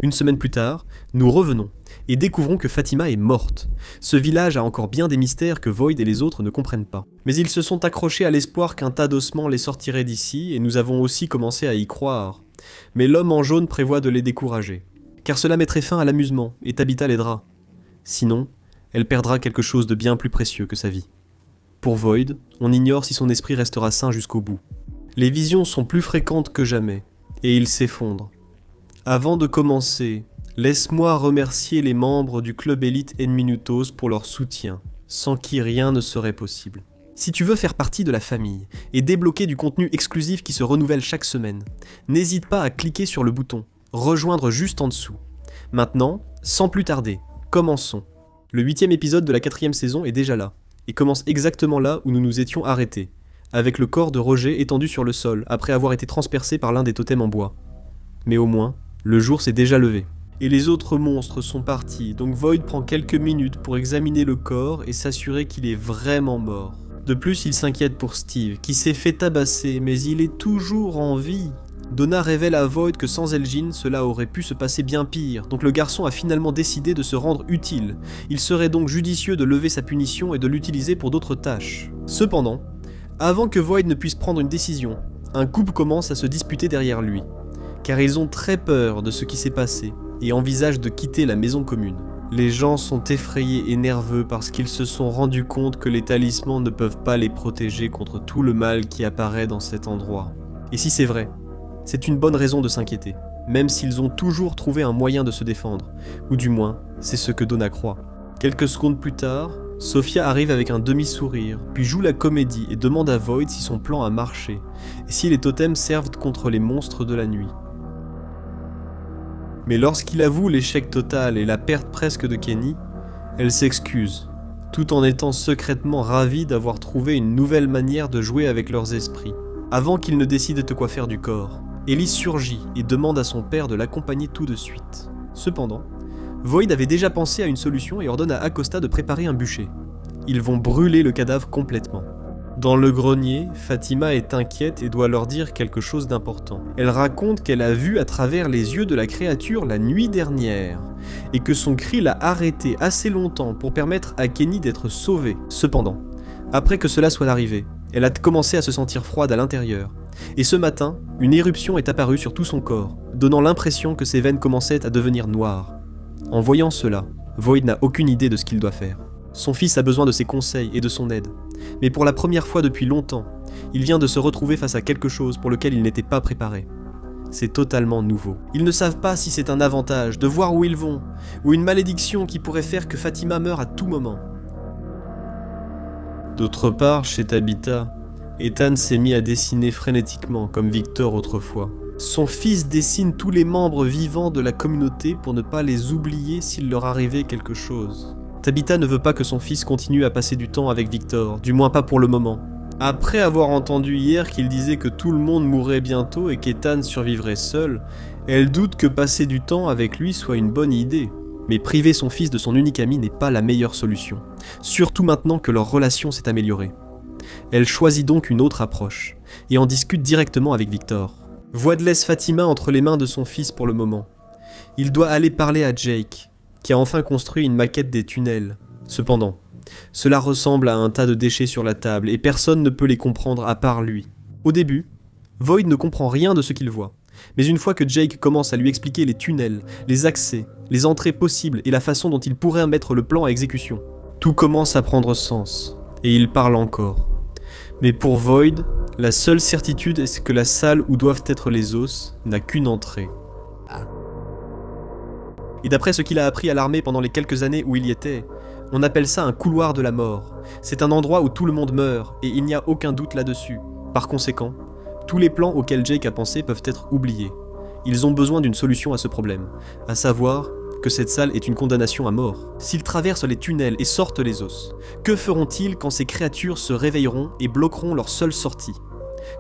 Une semaine plus tard, nous revenons et découvrons que Fatima est morte. Ce village a encore bien des mystères que Void et les autres ne comprennent pas. Mais ils se sont accrochés à l'espoir qu'un tas d'ossements les sortirait d'ici et nous avons aussi commencé à y croire. Mais l'homme en jaune prévoit de les décourager. Car cela mettrait fin à l'amusement et Tabitha l'aidera. Sinon, elle perdra quelque chose de bien plus précieux que sa vie. Pour Void, on ignore si son esprit restera sain jusqu'au bout. Les visions sont plus fréquentes que jamais et il s'effondre. Avant de commencer, laisse-moi remercier les membres du club élite Enminutos pour leur soutien, sans qui rien ne serait possible. Si tu veux faire partie de la famille et débloquer du contenu exclusif qui se renouvelle chaque semaine, n'hésite pas à cliquer sur le bouton « Rejoindre » juste en dessous. Maintenant, sans plus tarder, commençons. Le 8e épisode de la 4e saison est déjà là, et commence exactement là où nous nous étions arrêtés, avec le corps de Roger étendu sur le sol après avoir été transpercé par l'un des totems en bois. Mais au moins, le jour s'est déjà levé. Et les autres monstres sont partis, donc Void prend quelques minutes pour examiner le corps et s'assurer qu'il est vraiment mort. De plus, il s'inquiète pour Steve, qui s'est fait tabasser, mais il est toujours en vie. Donna révèle à Void que sans Elgin, cela aurait pu se passer bien pire, donc le garçon a finalement décidé de se rendre utile. Il serait donc judicieux de lever sa punition et de l'utiliser pour d'autres tâches. Cependant, avant que Void ne puisse prendre une décision, un couple commence à se disputer derrière lui, car ils ont très peur de ce qui s'est passé et envisagent de quitter la maison commune. Les gens sont effrayés et nerveux parce qu'ils se sont rendus compte que les talismans ne peuvent pas les protéger contre tout le mal qui apparaît dans cet endroit. Et si c'est vrai, c'est une bonne raison de s'inquiéter, même s'ils ont toujours trouvé un moyen de se défendre, ou du moins, c'est ce que Donna croit. Quelques secondes plus tard, Sophia arrive avec un demi-sourire, puis joue la comédie et demande à Void si son plan a marché, et si les totems servent contre les monstres de la nuit. Mais lorsqu'il avoue l'échec total et la perte presque de Kenny, elle s'excuse, tout en étant secrètement ravie d'avoir trouvé une nouvelle manière de jouer avec leurs esprits. Avant qu'ils ne décident de quoi faire du corps, Ellie surgit et demande à son père de l'accompagner tout de suite. Cependant, Void avait déjà pensé à une solution et ordonne à Acosta de préparer un bûcher. Ils vont brûler le cadavre complètement. Dans le grenier, Fatima est inquiète et doit leur dire quelque chose d'important. Elle raconte qu'elle a vu à travers les yeux de la créature la nuit dernière, et que son cri l'a arrêté assez longtemps pour permettre à Kenny d'être sauvé. Cependant, après que cela soit arrivé, elle a commencé à se sentir froide à l'intérieur, et ce matin, une éruption est apparue sur tout son corps, donnant l'impression que ses veines commençaient à devenir noires. En voyant cela, Void n'a aucune idée de ce qu'il doit faire. Son fils a besoin de ses conseils et de son aide. Mais pour la première fois depuis longtemps, il vient de se retrouver face à quelque chose pour lequel il n'était pas préparé. C'est totalement nouveau. Ils ne savent pas si c'est un avantage de voir où ils vont, ou une malédiction qui pourrait faire que Fatima meure à tout moment. D'autre part, chez Tabitha, Ethan s'est mis à dessiner frénétiquement, comme Victor autrefois. Son fils dessine tous les membres vivants de la communauté pour ne pas les oublier s'il leur arrivait quelque chose. Tabitha ne veut pas que son fils continue à passer du temps avec Victor, du moins pas pour le moment. Après avoir entendu hier qu'il disait que tout le monde mourrait bientôt et qu'Ethan survivrait seul, elle doute que passer du temps avec lui soit une bonne idée. Mais priver son fils de son unique ami n'est pas la meilleure solution, surtout maintenant que leur relation s'est améliorée. Elle choisit donc une autre approche, et en discute directement avec Victor. Void laisse Fatima entre les mains de son fils pour le moment. Il doit aller parler à Jake, qui a enfin construit une maquette des tunnels. Cependant, cela ressemble à un tas de déchets sur la table et personne ne peut les comprendre à part lui. Au début, Void ne comprend rien de ce qu'il voit, mais une fois que Jake commence à lui expliquer les tunnels, les accès, les entrées possibles et la façon dont il pourrait mettre le plan à exécution, tout commence à prendre sens, et il parle encore. Mais pour Void, la seule certitude est que la salle où doivent être les os n'a qu'une entrée. Et d'après ce qu'il a appris à l'armée pendant les quelques années où il y était, on appelle ça un couloir de la mort. C'est un endroit où tout le monde meurt, et il n'y a aucun doute là-dessus. Par conséquent, tous les plans auxquels Jake a pensé peuvent être oubliés. Ils ont besoin d'une solution à ce problème, à savoir que cette salle est une condamnation à mort. S'ils traversent les tunnels et sortent les os, que feront-ils quand ces créatures se réveilleront et bloqueront leur seule sortie ?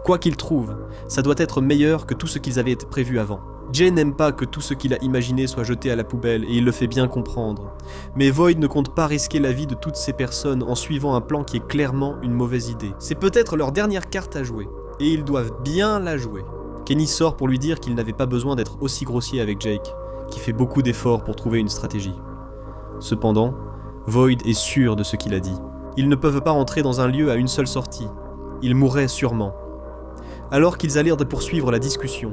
Quoi qu'ils trouvent, ça doit être meilleur que tout ce qu'ils avaient prévu avant. Jay n'aime pas que tout ce qu'il a imaginé soit jeté à la poubelle et il le fait bien comprendre. Mais Void ne compte pas risquer la vie de toutes ces personnes en suivant un plan qui est clairement une mauvaise idée. C'est peut-être leur dernière carte à jouer, et ils doivent bien la jouer. Kenny sort pour lui dire qu'il n'avait pas besoin d'être aussi grossier avec Jake, qui fait beaucoup d'efforts pour trouver une stratégie. Cependant, Void est sûr de ce qu'il a dit. Ils ne peuvent pas entrer dans un lieu à une seule sortie. Ils mourraient sûrement. Alors qu'ils allèrent de poursuivre la discussion,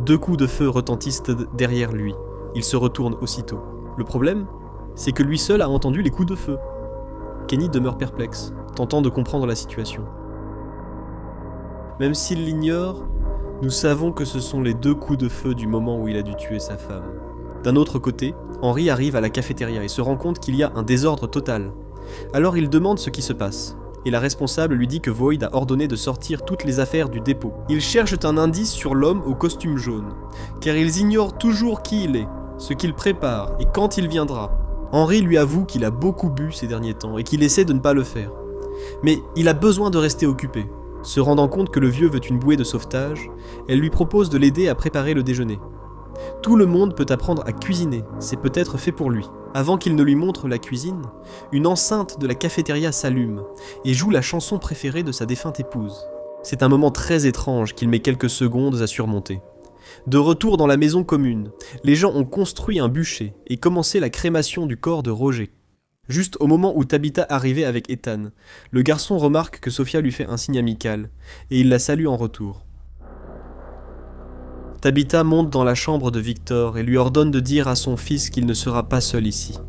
2 coups de feu retentissent derrière lui. Il se retourne aussitôt. Le problème, c'est que lui seul a entendu les coups de feu. Kenny demeure perplexe, tentant de comprendre la situation. Même s'il l'ignore, nous savons que ce sont les 2 coups de feu du moment où il a dû tuer sa femme. D'un autre côté, Henry arrive à la cafétéria et se rend compte qu'il y a un désordre total. Alors il demande ce qui se passe, et la responsable lui dit que Void a ordonné de sortir toutes les affaires du dépôt. Ils cherchent un indice sur l'homme au costume jaune, car ils ignorent toujours qui il est, ce qu'il prépare et quand il viendra. Henry lui avoue qu'il a beaucoup bu ces derniers temps et qu'il essaie de ne pas le faire. Mais il a besoin de rester occupé. Se rendant compte que le vieux veut une bouée de sauvetage, elle lui propose de l'aider à préparer le déjeuner. Tout le monde peut apprendre à cuisiner, c'est peut-être fait pour lui. Avant qu'il ne lui montre la cuisine, une enceinte de la cafétéria s'allume et joue la chanson préférée de sa défunte épouse. C'est un moment très étrange qu'il met quelques secondes à surmonter. De retour dans la maison commune, les gens ont construit un bûcher et commencé la crémation du corps de Roger. Juste au moment où Tabitha arrivait avec Ethan, le garçon remarque que Sophia lui fait un signe amical et il la salue en retour. Tabitha monte dans la chambre de Victor et lui ordonne de dire à son fils qu'il ne sera pas seul ici.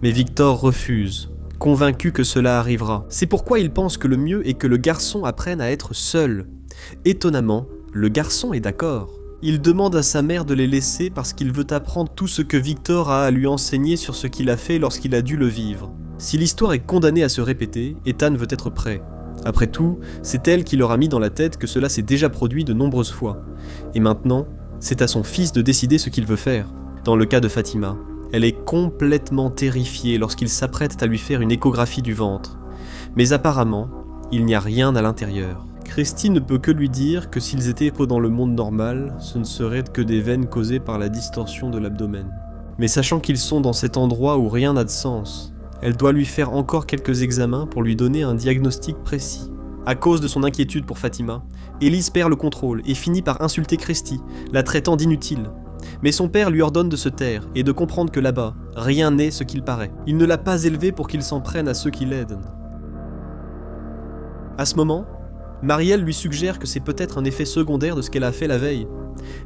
Mais Victor refuse, convaincu que cela arrivera. C'est pourquoi il pense que le mieux est que le garçon apprenne à être seul. Étonnamment, le garçon est d'accord. Il demande à sa mère de les laisser parce qu'il veut apprendre tout ce que Victor a à lui enseigner sur ce qu'il a fait lorsqu'il a dû le vivre. Si l'histoire est condamnée à se répéter, Ethan veut être prêt. Après tout, c'est elle qui leur a mis dans la tête que cela s'est déjà produit de nombreuses fois. Et maintenant, c'est à son fils de décider ce qu'il veut faire. Dans le cas de Fatima, elle est complètement terrifiée lorsqu'il s'apprête à lui faire une échographie du ventre. Mais apparemment, il n'y a rien à l'intérieur. Christy ne peut que lui dire que s'ils étaient dans le monde normal, ce ne seraient que des veines causées par la distorsion de l'abdomen. Mais sachant qu'ils sont dans cet endroit où rien n'a de sens, elle doit lui faire encore quelques examens pour lui donner un diagnostic précis. À cause de son inquiétude pour Fatima, Elise perd le contrôle et finit par insulter Christy, la traitant d'inutile. Mais son père lui ordonne de se taire et de comprendre que là-bas, rien n'est ce qu'il paraît. Il ne l'a pas élevée pour qu'il s'en prenne à ceux qui l'aident. À ce moment, Marielle lui suggère que c'est peut-être un effet secondaire de ce qu'elle a fait la veille.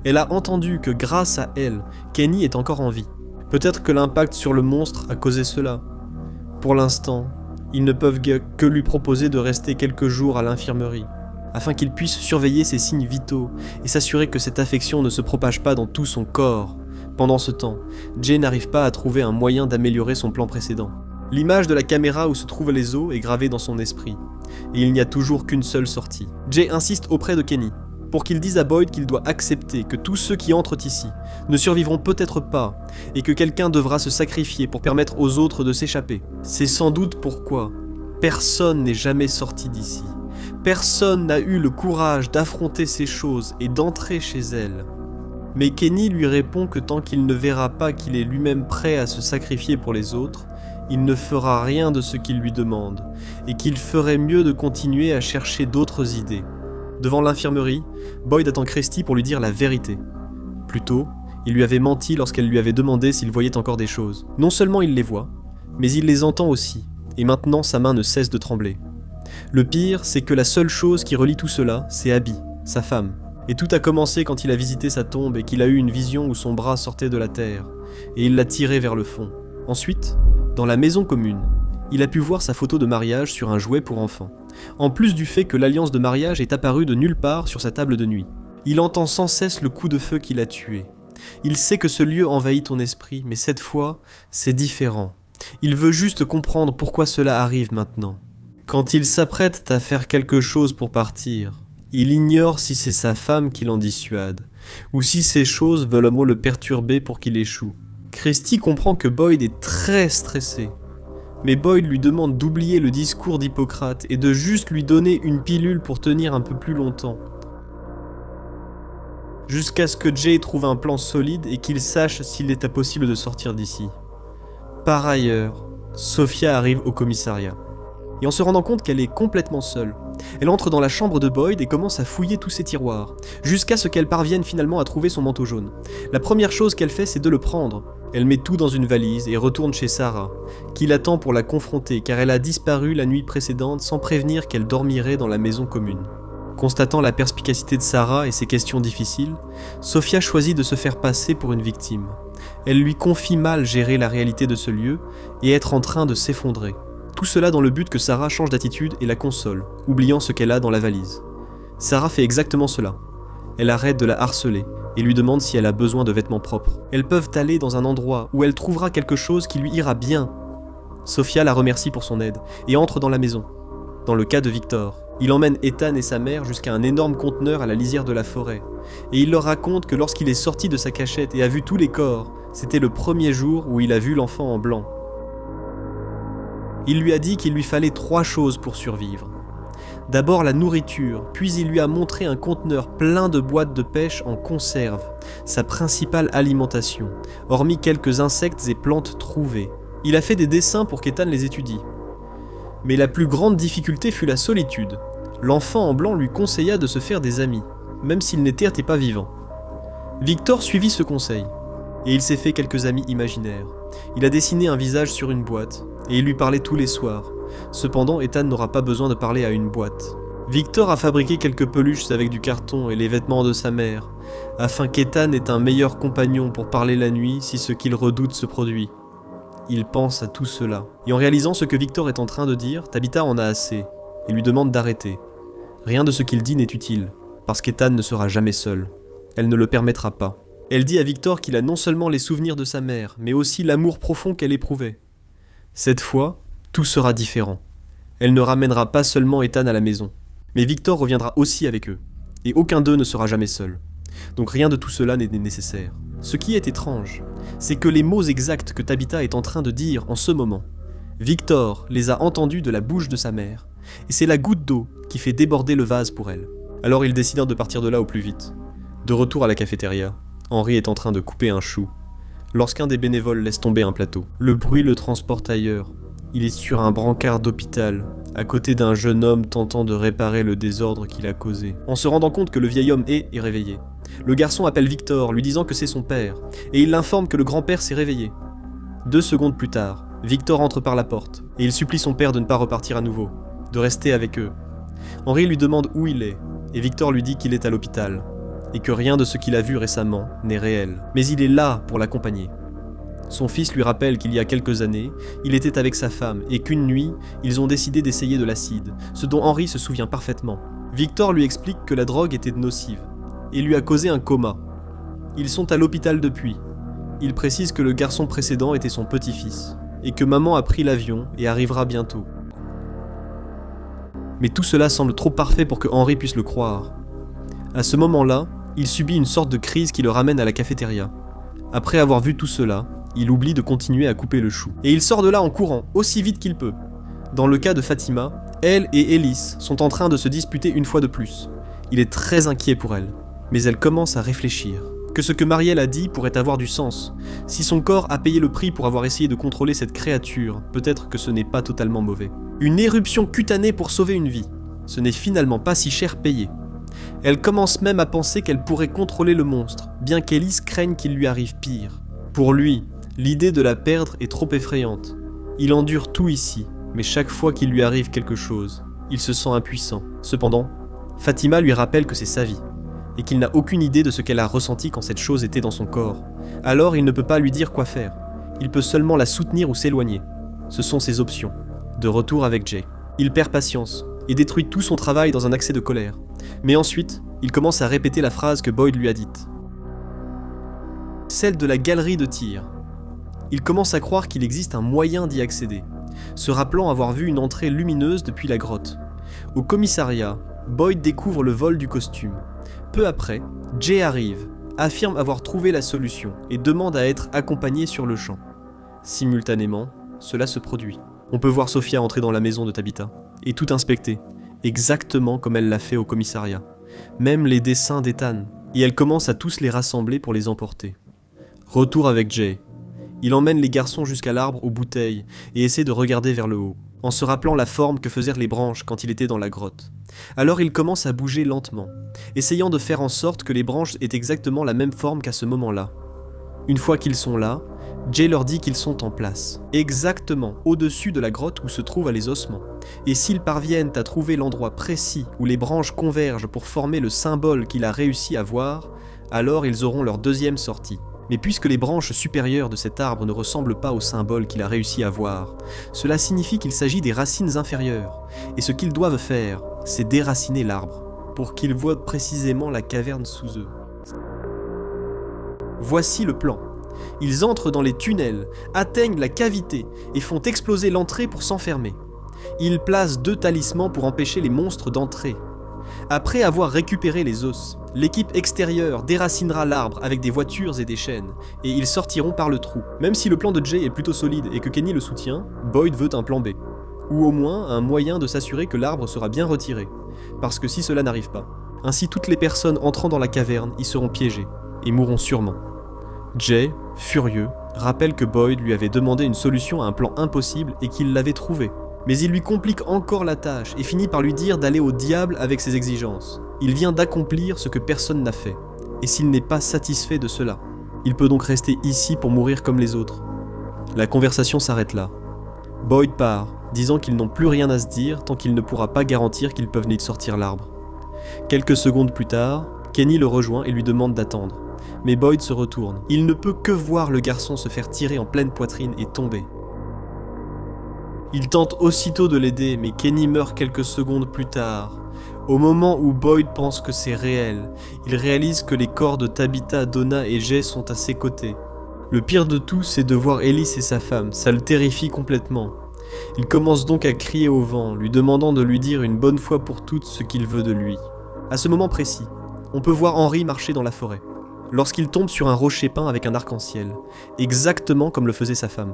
Elle a entendu que grâce à elle, Kenny est encore en vie. Peut-être que l'impact sur le monstre a causé cela. Pour l'instant, ils ne peuvent que lui proposer de rester quelques jours à l'infirmerie, afin qu'il puisse surveiller ses signes vitaux et s'assurer que cette affection ne se propage pas dans tout son corps. Pendant ce temps, Jay n'arrive pas à trouver un moyen d'améliorer son plan précédent. L'image de la caméra où se trouvent les os est gravée dans son esprit, et il n'y a toujours qu'une seule sortie. Jay insiste auprès de Kenny, pour qu'il dise à Boyd qu'il doit accepter que tous ceux qui entrent ici ne survivront peut-être pas, et que quelqu'un devra se sacrifier pour permettre aux autres de s'échapper. C'est sans doute pourquoi personne n'est jamais sorti d'ici. Personne n'a eu le courage d'affronter ces choses et d'entrer chez elles. Mais Kenny lui répond que tant qu'il ne verra pas qu'il est lui-même prêt à se sacrifier pour les autres, il ne fera rien de ce qu'il lui demande, et qu'il ferait mieux de continuer à chercher d'autres idées. Devant l'infirmerie, Boyd attend Christy pour lui dire la vérité. Plus tôt, il lui avait menti lorsqu'elle lui avait demandé s'il voyait encore des choses. Non seulement il les voit, mais il les entend aussi, et maintenant sa main ne cesse de trembler. Le pire, c'est que la seule chose qui relie tout cela, c'est Abby, sa femme. Et tout a commencé quand il a visité sa tombe et qu'il a eu une vision où son bras sortait de la terre, et il l'a tiré vers le fond. Ensuite, dans la maison commune, il a pu voir sa photo de mariage sur un jouet pour enfants, en plus du fait que l'alliance de mariage est apparue de nulle part sur sa table de nuit. Il entend sans cesse le coup de feu qui l'a tué. Il sait que ce lieu envahit ton esprit, mais cette fois, c'est différent. Il veut juste comprendre pourquoi cela arrive maintenant. Quand il s'apprête à faire quelque chose pour partir, il ignore si c'est sa femme qui l'en dissuade, ou si ces choses veulent au moins le perturber pour qu'il échoue. Christy comprend que Boyd est très stressé, mais Boyd lui demande d'oublier le discours d'Hippocrate et de juste lui donner une pilule pour tenir un peu plus longtemps. Jusqu'à ce que Jay trouve un plan solide et qu'il sache s'il est impossible de sortir d'ici. Par ailleurs, Sophia arrive au commissariat. Et en se rendant compte qu'elle est complètement seule, Elle entre dans la chambre de Boyd et commence à fouiller tous ses tiroirs, jusqu'à ce qu'elle parvienne finalement à trouver son manteau jaune. La première chose qu'elle fait, c'est de le prendre. Elle met tout dans une valise et retourne chez Sarah, qui l'attend pour la confronter car elle a disparu la nuit précédente sans prévenir qu'elle dormirait dans la maison commune. Constatant la perspicacité de Sarah et ses questions difficiles, Sophia choisit de se faire passer pour une victime. Elle lui confie mal gérer la réalité de ce lieu et être en train de s'effondrer. Tout cela dans le but que Sarah change d'attitude et la console, oubliant ce qu'elle a dans la valise. Sarah fait exactement cela. Elle arrête de la harceler et lui demande si elle a besoin de vêtements propres. Elles peuvent aller dans un endroit où elle trouvera quelque chose qui lui ira bien. Sophia la remercie pour son aide et entre dans la maison. Dans le cas de Victor, il emmène Ethan et sa mère jusqu'à un énorme conteneur à la lisière de la forêt, et il leur raconte que lorsqu'il est sorti de sa cachette et a vu tous les corps, c'était le premier jour où il a vu l'enfant en blanc. Il lui a dit qu'il lui fallait 3 choses pour survivre. D'abord la nourriture, puis il lui a montré un conteneur plein de boîtes de pêche en conserve, sa principale alimentation, hormis quelques insectes et plantes trouvées. Il a fait des dessins pour qu'Ethan les étudie. Mais la plus grande difficulté fut la solitude. L'enfant en blanc lui conseilla de se faire des amis, même s'ils n'étaient pas vivants. Victor suivit ce conseil, et il s'est fait quelques amis imaginaires. Il a dessiné un visage sur une boîte, et il lui parlait tous les soirs. Cependant, Ethan n'aura pas besoin de parler à une boîte. Victor a fabriqué quelques peluches avec du carton et les vêtements de sa mère, afin qu'Ethan ait un meilleur compagnon pour parler la nuit si ce qu'il redoute se produit. Il pense à tout cela. Et en réalisant ce que Victor est en train de dire, Tabitha en a assez, et lui demande d'arrêter. Rien de ce qu'il dit n'est utile, parce qu'Ethan ne sera jamais seul. Elle ne le permettra pas. Elle dit à Victor qu'il a non seulement les souvenirs de sa mère, mais aussi l'amour profond qu'elle éprouvait. Cette fois, tout sera différent. Elle ne ramènera pas seulement Ethan à la maison, mais Victor reviendra aussi avec eux, et aucun d'eux ne sera jamais seul. Donc rien de tout cela n'est nécessaire. Ce qui est étrange, c'est que les mots exacts que Tabitha est en train de dire en ce moment, Victor les a entendus de la bouche de sa mère, et c'est la goutte d'eau qui fait déborder le vase pour elle. Alors ils décident de partir de là au plus vite. De retour à la cafétéria, Henry est en train de couper un chou, lorsqu'un des bénévoles laisse tomber un plateau. Le bruit le transporte ailleurs. Il est sur un brancard d'hôpital, à côté d'un jeune homme tentant de réparer le désordre qu'il a causé. En se rendant compte que le vieil homme est réveillé, le garçon appelle Victor, lui disant que c'est son père, et il l'informe que le grand-père s'est réveillé. 2 secondes plus tard, Victor entre par la porte, et il supplie son père de ne pas repartir à nouveau, de rester avec eux. Henry lui demande où il est, et Victor lui dit qu'il est à l'hôpital, et que rien de ce qu'il a vu récemment n'est réel, mais il est là pour l'accompagner. Son fils lui rappelle qu'il y a quelques années, il était avec sa femme et qu'une nuit, ils ont décidé d'essayer de l'acide, ce dont Henry se souvient parfaitement. Victor lui explique que la drogue était nocive et lui a causé un coma. Ils sont à l'hôpital depuis. Il précise que le garçon précédent était son petit-fils et que maman a pris l'avion et arrivera bientôt. Mais tout cela semble trop parfait pour que Henry puisse le croire. À ce moment-là, il subit une sorte de crise qui le ramène à la cafétéria. Après avoir vu tout cela, il oublie de continuer à couper le chou. Et il sort de là en courant, aussi vite qu'il peut. Dans le cas de Fatima, elle et Ellis sont en train de se disputer une fois de plus. Il est très inquiet pour elle, mais elle commence à réfléchir. Que ce que Marielle a dit pourrait avoir du sens. Si son corps a payé le prix pour avoir essayé de contrôler cette créature, peut-être que ce n'est pas totalement mauvais. Une éruption cutanée pour sauver une vie. Ce n'est finalement pas si cher payé. Elle commence même à penser qu'elle pourrait contrôler le monstre, bien qu'Ellis craigne qu'il lui arrive pire. Pour lui, l'idée de la perdre est trop effrayante. Il endure tout ici, mais chaque fois qu'il lui arrive quelque chose, il se sent impuissant. Cependant, Fatima lui rappelle que c'est sa vie, et qu'il n'a aucune idée de ce qu'elle a ressenti quand cette chose était dans son corps. Alors il ne peut pas lui dire quoi faire. Il peut seulement la soutenir ou s'éloigner. Ce sont ses options. De retour avec Jay. Il perd patience, et détruit tout son travail dans un accès de colère. Mais ensuite, il commence à répéter la phrase que Boyd lui a dite. Celle de la galerie de tir. Il commence à croire qu'il existe un moyen d'y accéder, se rappelant avoir vu une entrée lumineuse depuis la grotte. Au commissariat, Boyd découvre le vol du costume. Peu après, Jay arrive, affirme avoir trouvé la solution et demande à être accompagné sur le champ. Simultanément, cela se produit. On peut voir Sophia entrer dans la maison de Tabitha et tout inspecter, exactement comme elle l'a fait au commissariat. Même les dessins d'Ethan, et elle commence à tous les rassembler pour les emporter. Retour avec Jay. Il emmène les garçons jusqu'à l'arbre aux bouteilles et essaie de regarder vers le haut, en se rappelant la forme que faisaient les branches quand il était dans la grotte. Alors il commence à bouger lentement, essayant de faire en sorte que les branches aient exactement la même forme qu'à ce moment-là. Une fois qu'ils sont là, Jay leur dit qu'ils sont en place, exactement au-dessus de la grotte où se trouvent les ossements. Et s'ils parviennent à trouver l'endroit précis où les branches convergent pour former le symbole qu'il a réussi à voir, alors ils auront leur deuxième sortie. Mais puisque les branches supérieures de cet arbre ne ressemblent pas au symbole qu'il a réussi à voir, cela signifie qu'il s'agit des racines inférieures, et ce qu'ils doivent faire, c'est déraciner l'arbre, pour qu'ils voient précisément la caverne sous eux. Voici le plan. Ils entrent dans les tunnels, atteignent la cavité et font exploser l'entrée pour s'enfermer. Ils placent 2 talismans pour empêcher les monstres d'entrer. Après avoir récupéré les os, l'équipe extérieure déracinera l'arbre avec des voitures et des chaînes, et ils sortiront par le trou. Même si le plan de Jay est plutôt solide et que Kenny le soutient, Boyd veut un plan B. Ou au moins un moyen de s'assurer que l'arbre sera bien retiré, parce que si cela n'arrive pas, ainsi toutes les personnes entrant dans la caverne y seront piégées, et mourront sûrement. Jay, furieux, rappelle que Boyd lui avait demandé une solution à un plan impossible et qu'il l'avait trouvé. Mais il lui complique encore la tâche et finit par lui dire d'aller au diable avec ses exigences. Il vient d'accomplir ce que personne n'a fait, et s'il n'est pas satisfait de cela, il peut donc rester ici pour mourir comme les autres. La conversation s'arrête là. Boyd part, disant qu'ils n'ont plus rien à se dire tant qu'il ne pourra pas garantir qu'ils peuvent venir sortir l'arbre. Quelques secondes plus tard, Kenny le rejoint et lui demande d'attendre. Mais Boyd se retourne. Il ne peut que voir le garçon se faire tirer en pleine poitrine et tomber. Il tente aussitôt de l'aider, mais Kenny meurt quelques secondes plus tard. Au moment où Boyd pense que c'est réel, il réalise que les corps de Tabitha, Donna et Jay sont à ses côtés. Le pire de tout, c'est de voir Ellis et sa femme, ça le terrifie complètement. Il commence donc à crier au vent, lui demandant de lui dire une bonne fois pour toutes ce qu'il veut de lui. À ce moment précis, on peut voir Henry marcher dans la forêt, lorsqu'il tombe sur un rocher peint avec un arc-en-ciel, exactement comme le faisait sa femme.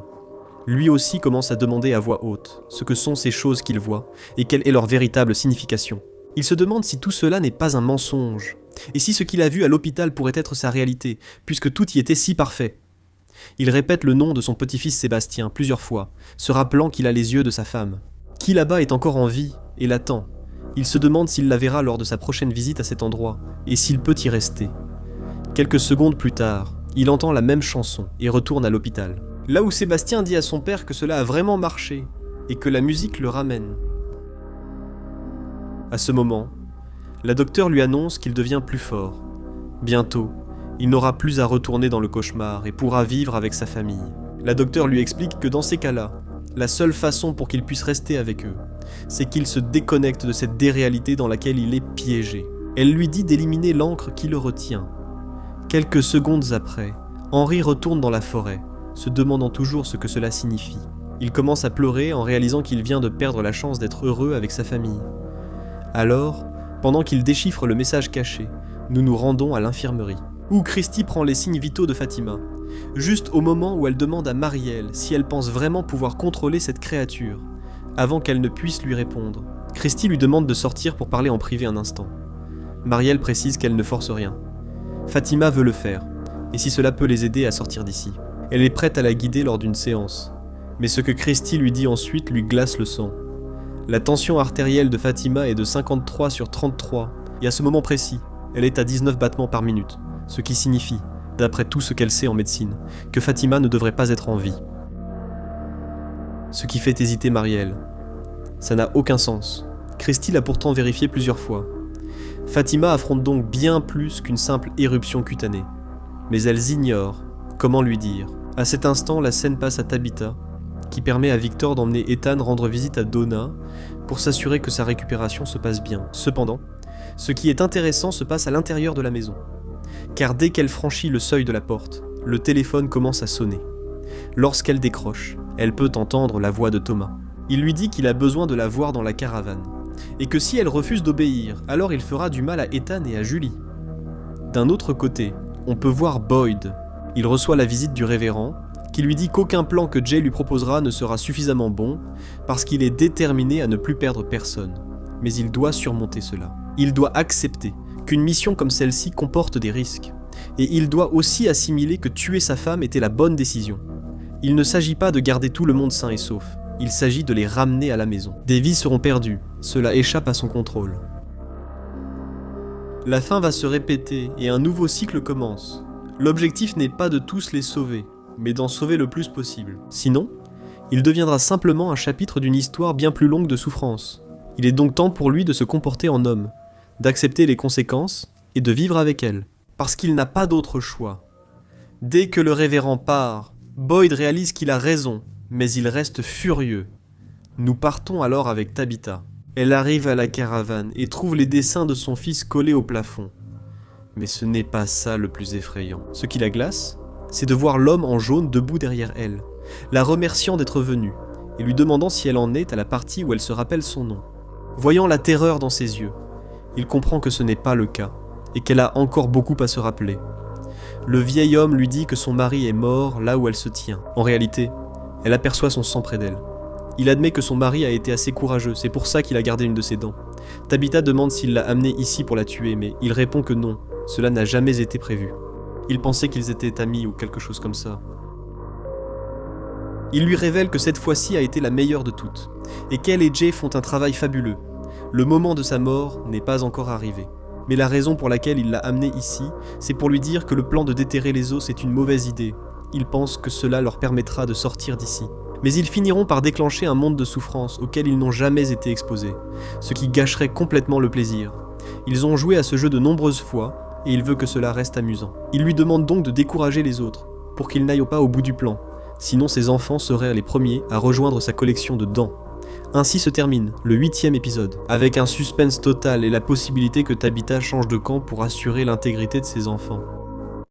Lui aussi commence à demander à voix haute ce que sont ces choses qu'il voit et quelle est leur véritable signification. Il se demande si tout cela n'est pas un mensonge, et si ce qu'il a vu à l'hôpital pourrait être sa réalité, puisque tout y était si parfait. Il répète le nom de son petit-fils Sébastien plusieurs fois, se rappelant qu'il a les yeux de sa femme. Qui là-bas est encore en vie et l'attend. Il se demande s'il la verra lors de sa prochaine visite à cet endroit, et s'il peut y rester. Quelques secondes plus tard, il entend la même chanson et retourne à l'hôpital. Là où Sébastien dit à son père que cela a vraiment marché, et que la musique le ramène. À ce moment, la docteure lui annonce qu'il devient plus fort. Bientôt, il n'aura plus à retourner dans le cauchemar et pourra vivre avec sa famille. La docteure lui explique que dans ces cas-là, la seule façon pour qu'il puisse rester avec eux, c'est qu'il se déconnecte de cette déréalité dans laquelle il est piégé. Elle lui dit d'éliminer l'encre qui le retient. Quelques secondes après, Henry retourne dans la forêt, se demandant toujours ce que cela signifie. Il commence à pleurer en réalisant qu'il vient de perdre la chance d'être heureux avec sa famille. Alors, pendant qu'il déchiffre le message caché, nous nous rendons à l'infirmerie, où Christy prend les signes vitaux de Fatima, juste au moment où elle demande à Marielle si elle pense vraiment pouvoir contrôler cette créature, avant qu'elle ne puisse lui répondre. Christy lui demande de sortir pour parler en privé un instant. Marielle précise qu'elle ne force rien. Fatima veut le faire, et si cela peut les aider à sortir d'ici. Elle est prête à la guider lors d'une séance, mais ce que Christy lui dit ensuite lui glace le sang. La tension artérielle de Fatima est de 53/33, et à ce moment précis, elle est à 19 battements par minute, ce qui signifie, d'après tout ce qu'elle sait en médecine, que Fatima ne devrait pas être en vie. Ce qui fait hésiter Marielle. Ça n'a aucun sens. Christy l'a pourtant vérifié plusieurs fois. Fatima affronte donc bien plus qu'une simple éruption cutanée. Mais elles ignorent comment lui dire. À cet instant, la scène passe à Tabitha, qui permet à Victor d'emmener Ethan rendre visite à Donna pour s'assurer que sa récupération se passe bien. Cependant, ce qui est intéressant se passe à l'intérieur de la maison. Car dès qu'elle franchit le seuil de la porte, le téléphone commence à sonner. Lorsqu'elle décroche, elle peut entendre la voix de Thomas. Il lui dit qu'il a besoin de la voir dans la caravane, et que si elle refuse d'obéir, alors il fera du mal à Ethan et à Julie. D'un autre côté, on peut voir Boyd. Il reçoit la visite du révérend, qui lui dit qu'aucun plan que Jay lui proposera ne sera suffisamment bon, parce qu'il est déterminé à ne plus perdre personne. Mais il doit surmonter cela. Il doit accepter qu'une mission comme celle-ci comporte des risques, et il doit aussi assimiler que tuer sa femme était la bonne décision. Il ne s'agit pas de garder tout le monde sain et sauf, il s'agit de les ramener à la maison. Des vies seront perdues, cela échappe à son contrôle. La fin va se répéter et un nouveau cycle commence. L'objectif n'est pas de tous les sauver, mais d'en sauver le plus possible. Sinon, il deviendra simplement un chapitre d'une histoire bien plus longue de souffrance. Il est donc temps pour lui de se comporter en homme, d'accepter les conséquences et de vivre avec elles. Parce qu'il n'a pas d'autre choix. Dès que le révérend part, Boyd réalise qu'il a raison, mais il reste furieux. Nous partons alors avec Tabitha. Elle arrive à la caravane et trouve les dessins de son fils collés au plafond. Mais ce n'est pas ça le plus effrayant. Ce qui la glace, c'est de voir l'homme en jaune debout derrière elle, la remerciant d'être venue, et lui demandant si elle en est à la partie où elle se rappelle son nom. Voyant la terreur dans ses yeux, il comprend que ce n'est pas le cas, et qu'elle a encore beaucoup à se rappeler. Le vieil homme lui dit que son mari est mort là où elle se tient. En réalité, elle aperçoit son sang près d'elle. Il admet que son mari a été assez courageux, c'est pour ça qu'il a gardé une de ses dents. Tabitha demande s'il l'a amenée ici pour la tuer, mais il répond que non, cela n'a jamais été prévu. Il pensait qu'ils étaient amis ou quelque chose comme ça. Il lui révèle que cette fois-ci a été la meilleure de toutes, et qu'elle et Jay font un travail fabuleux. Le moment de sa mort n'est pas encore arrivé. Mais la raison pour laquelle il l'a amenée ici, c'est pour lui dire que le plan de déterrer les os est une mauvaise idée. Il pense que cela leur permettra de sortir d'ici. Mais ils finiront par déclencher un monde de souffrance auquel ils n'ont jamais été exposés, ce qui gâcherait complètement le plaisir. Ils ont joué à ce jeu de nombreuses fois, et il veut que cela reste amusant. Il lui demande donc de décourager les autres, pour qu'ils n'aillent pas au bout du plan, sinon ses enfants seraient les premiers à rejoindre sa collection de dents. Ainsi se termine le 8e épisode, avec un suspense total et la possibilité que Tabitha change de camp pour assurer l'intégrité de ses enfants.